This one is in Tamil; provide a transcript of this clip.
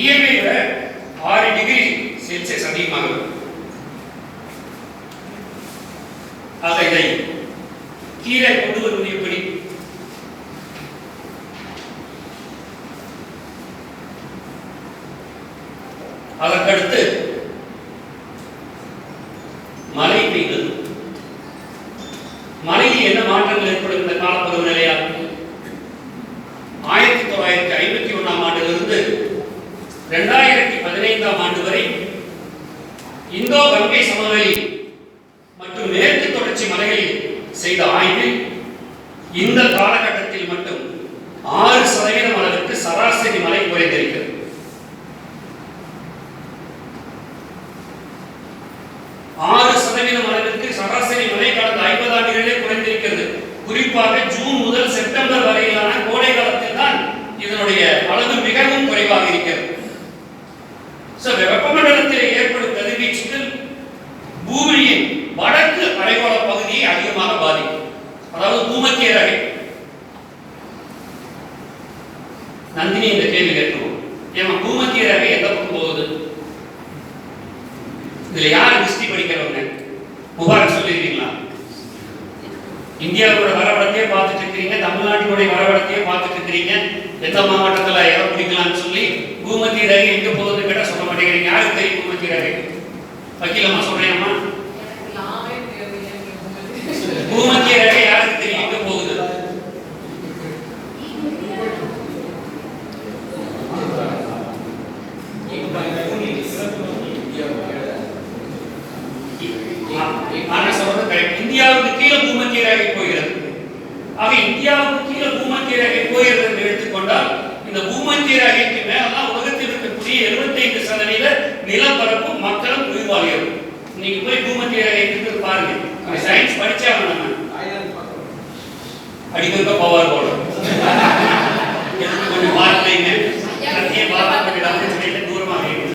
இயற்கை விட 6 டிகிரி செல்சியஸ் அதிகமாக. ஆக இதை கீழே கொண்டு வருவது எப்படி? அதற்கடுத்து மழை பெய்தது. மழையில் என்ன மாற்றங்கள் ஏற்படும் இந்த காலப்பருவ நிலையால்? 1951ஆம் ஆண்டிலிருந்து 2015ஆம் ஆண்டு வரை இந்தோ கங்கை சமவெளி மற்றும் மேற்கு தொடர்ச்சி மலைகளில் செய்த ஆய்வில் இந்த காலகட்டத்தில் மட்டும் 6% அளவிற்கு சராசரி மழை குறைந்திருக்கிறது. 6% அளவிற்கு சராசரி மழை கடந்த 50 ஆண்டுகளிலே குறைந்திருக்கிறது. குறிப்பாக ஜூன் முதல் செப்டம்பர் வரையிலான கோடை காலத்தில் தான் இதனுடைய அளவு மிகவும் குறைவாக இருக்கிறது. வெப்பமண்டலத்தில் ஏற்படும் கதிர்வீச்சுகள் பூமியின் வடக்கு அரைக்கோள பகுதியை அதிகமாக பாதிக்கும். அதாவது பூமத்திய ரேகை. நந்தினி இந்த கேள்வி கேட்கிறோம், ஏமா பூமத்திய ரேகை எந்த பக்கம் போகுது? இதுல யாரு ஹிஸ்டரி படிக்கிறவங்க? முபாரக் சொல்லிருக்கீங்களா? இந்தியாவோட வரைபடத்தையே பார்த்துட்டு இருக்கிறீங்க, தமிழ்நாட்டினுடைய வரைபடத்தையே பார்த்துட்டு இருக்கிறீங்க. எந்த மாவட்டத்துல எதை பிடிக்கலாம்னு சொல்லி பூமத்திய ரேகை எங்க போகுதுன்னு கேட்டா சொல்ல மாட்டேங்கிறீங்க. யாருக்கு தெரியும் பூமத்திய ரேகை? வக்கீலம்மா சொல்றேன்மா, பூமத்திய ரேகை யாருக்கு தெரியும் எங்க போகுது? இந்தியாவுக்கு கீழே பூமத்திய ரேகை போகிறது. ஆக இந்தியாவுக்கு கீழே பூமத்திய ரேகை போகிறது என்று எடுத்துக்கொண்டால் இந்த பூமத்திய ரேகைக்கு மேலதான் உலகத்தில் இருக்கக்கூடிய 75% நிலப்பரப்பு மக்களும் உயிர்வாழிகள். நீங்க போய் பூமத்திய ரேகை பாருங்க. சயின்ஸ் படிச்சாங்க, நம்ம அடிக்கடி